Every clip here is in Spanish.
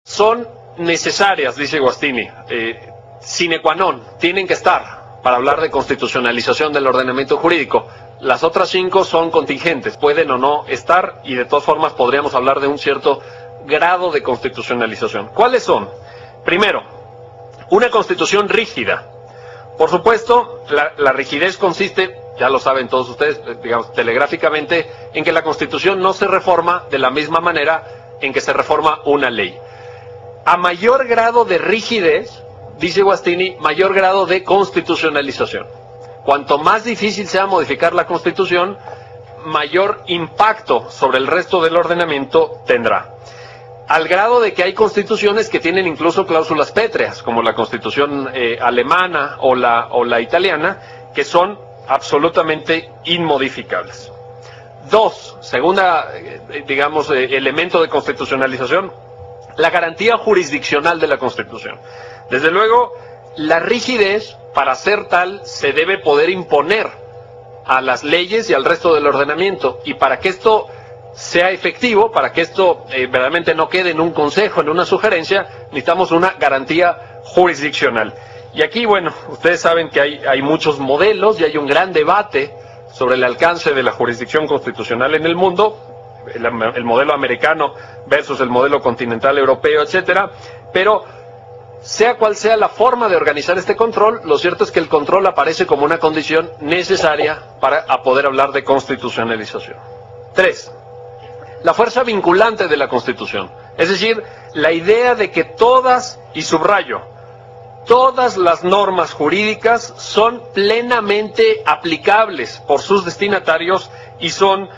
son necesarias, dice Guastini, sine qua non, tienen que estar para hablar de constitucionalización del ordenamiento jurídico. Las otras 5 son contingentes, pueden o no estar, y de todas formas podríamos hablar de un cierto grado de constitucionalización. ¿Cuáles son? Primero, una constitución rígida. Por supuesto, la rigidez consiste, ya lo saben todos ustedes, digamos, telegráficamente, en que la Constitución no se reforma de la misma manera en que se reforma una ley. A mayor grado de rigidez, dice Guastini, mayor grado de constitucionalización. Cuanto más difícil sea modificar la Constitución, mayor impacto sobre el resto del ordenamiento tendrá. Al grado de que hay constituciones que tienen incluso cláusulas pétreas, como la Constitución alemana o la italiana, que son absolutamente inmodificables. 2, segunda, digamos, elemento de constitucionalización, la garantía jurisdiccional de la Constitución. Desde luego, la rigidez, para ser tal, se debe poder imponer a las leyes y al resto del ordenamiento, y para que esto sea efectivo, para que esto verdaderamente no quede en un consejo, en una sugerencia, necesitamos una garantía jurisdiccional. Y aquí, bueno, ustedes saben que hay muchos modelos y hay un gran debate sobre el alcance de la jurisdicción constitucional en el mundo, el modelo americano versus el modelo continental europeo, etcétera, pero sea cual sea la forma de organizar este control, lo cierto es que el control aparece como una condición necesaria para poder hablar de constitucionalización. 3. La fuerza vinculante de la Constitución, es decir, la idea de que todas, y subrayo, todas las normas jurídicas son plenamente aplicables por sus destinatarios y son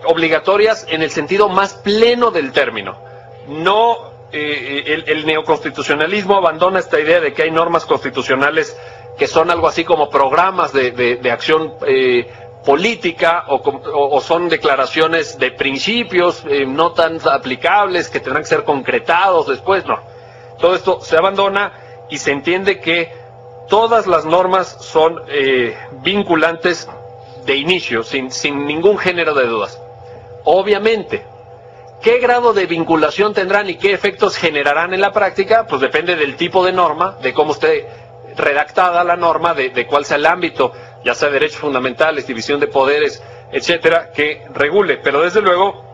obligatorias en el sentido más pleno del término. No, el neoconstitucionalismo abandona esta idea de que hay normas constitucionales que son algo así como programas de acción política o son declaraciones de principios no tan aplicables que tendrán que ser concretados después. No, todo esto se abandona y se entiende que todas las normas son vinculantes de inicio, sin ningún género de dudas. Obviamente, ¿qué grado de vinculación tendrán y qué efectos generarán en la práctica? Pues depende del tipo de norma, de cómo esté redactada la norma, de cuál sea el ámbito, ya sea derechos fundamentales, división de poderes, etcétera, que regule. Pero desde luego,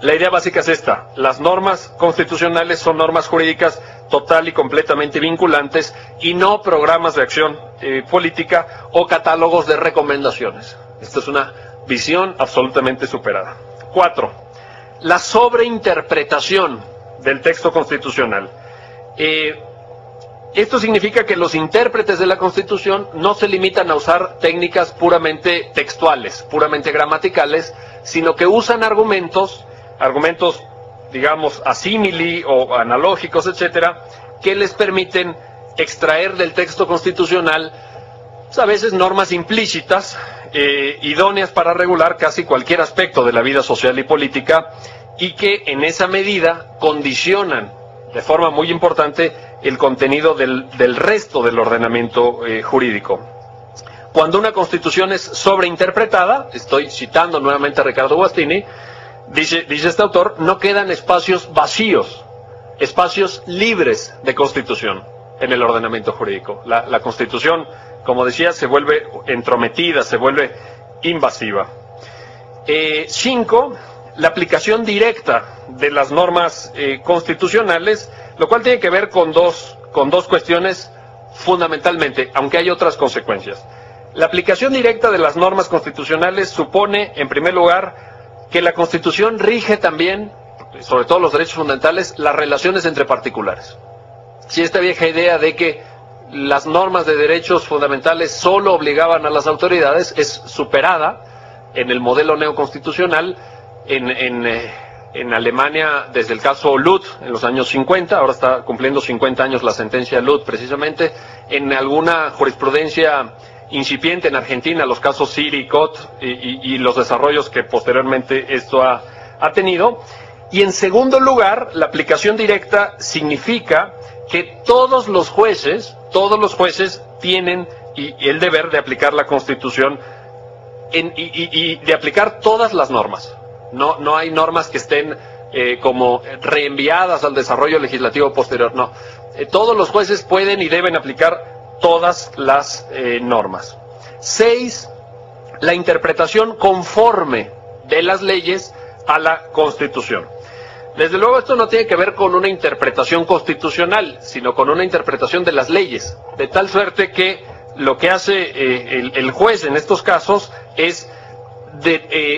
la idea básica es esta: las normas constitucionales son normas jurídicas total y completamente vinculantes y no programas de acción política o catálogos de recomendaciones. Esta es una visión absolutamente superada. 4. La sobreinterpretación del texto constitucional. Esto significa que los intérpretes de la Constitución no se limitan a usar técnicas puramente textuales, puramente gramaticales, sino que usan argumentos, digamos, asímili o analógicos, etcétera, que les permiten extraer del texto constitucional, pues, a veces normas implícitas, idóneas para regular casi cualquier aspecto de la vida social y política, y que en esa medida condicionan de forma muy importante el contenido del resto del ordenamiento jurídico. Cuando una constitución es sobreinterpretada, estoy citando nuevamente a Ricardo Guastini, dice este autor, no quedan espacios vacíos, espacios libres de constitución en el ordenamiento jurídico. La Constitución, como decía, se vuelve entrometida, se vuelve invasiva. 5. La aplicación directa de las normas constitucionales, lo cual tiene que ver con dos cuestiones fundamentalmente, aunque hay otras consecuencias. La aplicación directa de las normas constitucionales supone, en primer lugar, que la Constitución rige también, sobre todo los derechos fundamentales, las relaciones entre particulares. Si esta vieja idea de que las normas de derechos fundamentales solo obligaban a las autoridades es superada en el modelo neoconstitucional, en Alemania, desde el caso Luth, en los años 50, ahora está cumpliendo 50 años la sentencia Luth precisamente, en alguna jurisprudencia incipiente en Argentina, los casos Siri y Cot y los desarrollos que posteriormente esto ha tenido. Y en segundo lugar, la aplicación directa significa que todos los jueces tienen el deber de aplicar la Constitución y de aplicar todas las normas. No hay normas que estén como reenviadas al desarrollo legislativo posterior. No, todos los jueces pueden y deben aplicar todas las normas. 6. La interpretación conforme de las leyes a la Constitución. Desde luego esto no tiene que ver con una interpretación constitucional, sino con una interpretación de las leyes, de tal suerte que lo que hace el juez en estos casos es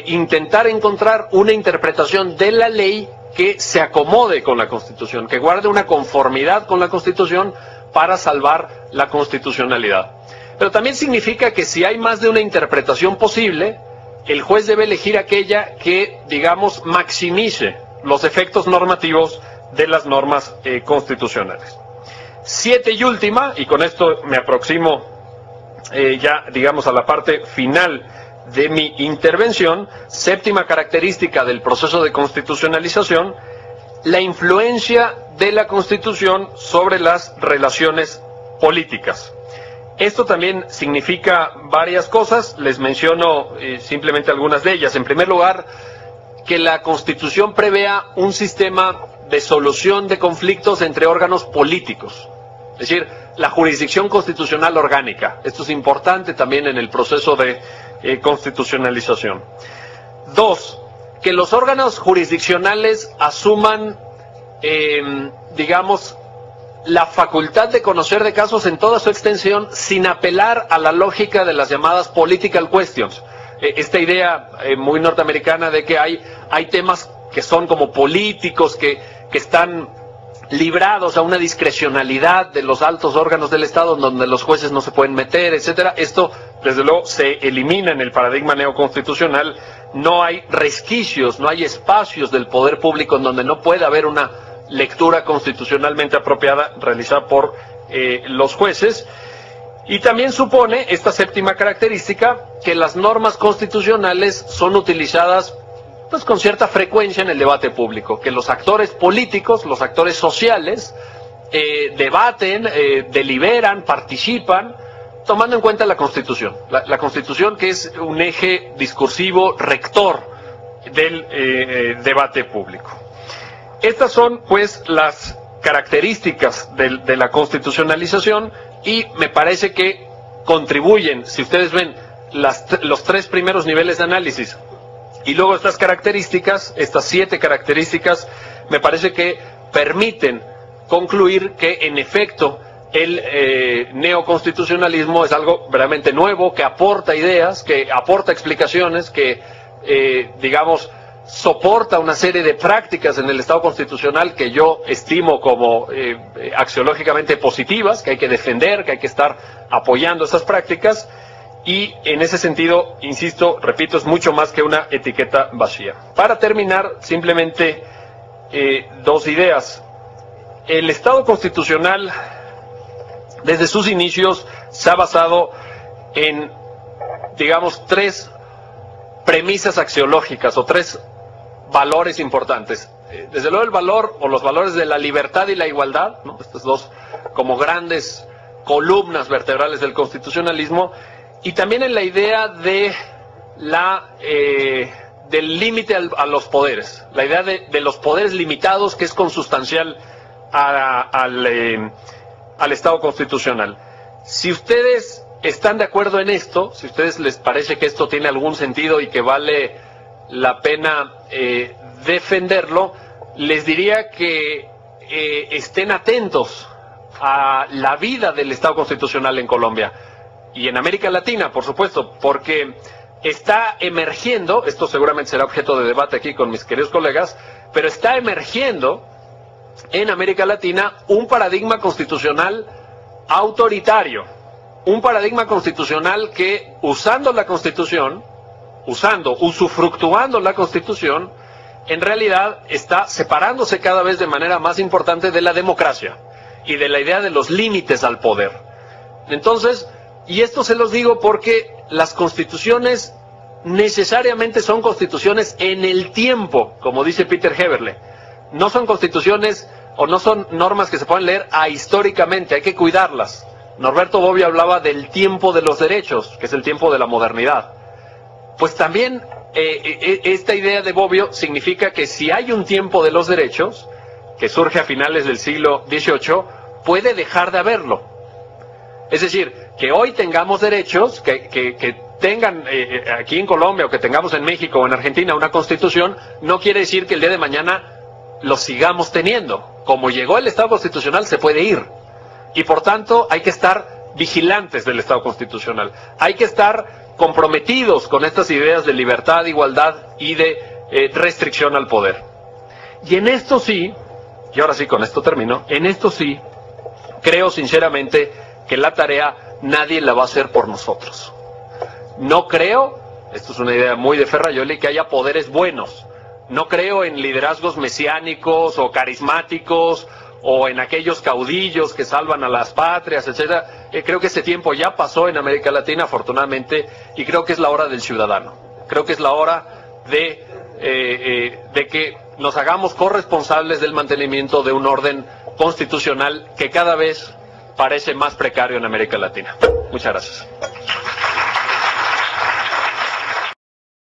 intentar encontrar una interpretación de la ley que se acomode con la Constitución, que guarde una conformidad con la Constitución para salvar la constitucionalidad. Pero también significa que si hay más de una interpretación posible, el juez debe elegir aquella que, digamos, maximice los efectos normativos de las normas constitucionales. 7 y última, y con esto me aproximo ya, digamos, a la parte final de mi intervención, 7ª característica del proceso de constitucionalización, la influencia de la Constitución sobre las relaciones políticas. Esto también significa varias cosas, les menciono simplemente algunas de ellas. En primer lugar, que la Constitución prevea un sistema de solución de conflictos entre órganos políticos, es decir, la jurisdicción constitucional orgánica. Esto es importante también en el proceso de constitucionalización. 2, que los órganos jurisdiccionales asuman, digamos, la facultad de conocer de casos en toda su extensión sin apelar a la lógica de las llamadas political questions. Esta idea muy norteamericana de que hay temas que son como políticos, que están librados a una discrecionalidad de los altos órganos del Estado, donde los jueces no se pueden meter, etcétera. Esto, desde luego, se elimina en el paradigma neoconstitucional. No hay resquicios, no hay espacios del poder público en donde no pueda haber una lectura constitucionalmente apropiada realizada por los jueces. Y también supone esta 7ª característica que las normas constitucionales son utilizadas pues con cierta frecuencia en el debate público, que los actores políticos, los actores sociales debaten, deliberan, participan, tomando en cuenta la Constitución. La Constitución, que es un eje discursivo rector del debate público. Estas son pues las características de la constitucionalización y me parece que contribuyen, si ustedes ven los 3 primeros niveles de análisis y luego estas características, estas 7 características, me parece que permiten concluir que en efecto el neoconstitucionalismo es algo verdaderamente nuevo, que aporta ideas, que aporta explicaciones, que digamos soporta una serie de prácticas en el Estado constitucional que yo estimo como axiológicamente positivas, que hay que defender, que hay que estar apoyando estas prácticas, y en ese sentido, insisto, repito, es mucho más que una etiqueta vacía. Para terminar, simplemente 2 ideas. El Estado constitucional, desde sus inicios, se ha basado en, digamos, 3 premisas axiológicas o 3 valores importantes. Desde luego el valor o los valores de la libertad y la igualdad, ¿no? Estas 2 como grandes columnas vertebrales del constitucionalismo, y también en la idea de del límite a los poderes, la idea de los poderes limitados, que es consustancial al Estado constitucional. Si ustedes están de acuerdo en esto, si a ustedes les parece que esto tiene algún sentido y que vale la pena defenderlo, les diría que estén atentos a la vida del Estado constitucional en Colombia y en América Latina, por supuesto, porque está emergiendo, esto seguramente será objeto de debate aquí con mis queridos colegas, pero está emergiendo en América Latina un paradigma constitucional autoritario, un paradigma constitucional que, usando la Constitución, usufructuando la Constitución, en realidad está separándose cada vez de manera más importante de la democracia y de la idea de los límites al poder. Entonces, y esto se los digo porque las constituciones necesariamente son constituciones en el tiempo, como dice Peter Heberle. No son constituciones o no son normas que se pueden leer ahistóricamente, hay que cuidarlas. Norberto Bobbio hablaba del tiempo de los derechos, que es el tiempo de la modernidad. Pues también esta idea de Bobbio significa que si hay un tiempo de los derechos, que surge a finales del siglo XVIII, puede dejar de haberlo. Es decir, que hoy tengamos derechos, que tengan aquí en Colombia o que tengamos en México o en Argentina una constitución, no quiere decir que el día de mañana lo sigamos teniendo. Como llegó el Estado constitucional, se puede ir. Y por tanto, hay que estar vigilantes del Estado constitucional. Hay que estar comprometidos con estas ideas de libertad, igualdad y de restricción al poder. Y en esto sí, y ahora sí con esto termino, en esto sí, creo sinceramente que la tarea nadie la va a hacer por nosotros. No creo, esto es una idea muy de Ferrajoli, que haya poderes buenos. No creo en liderazgos mesiánicos o carismáticos o en aquellos caudillos que salvan a las patrias, etcétera. Creo que ese tiempo ya pasó en América Latina, afortunadamente, y creo que es la hora del ciudadano. Creo que es la hora de que nos hagamos corresponsables del mantenimiento de un orden constitucional que cada vez parece más precario en América Latina. Muchas gracias.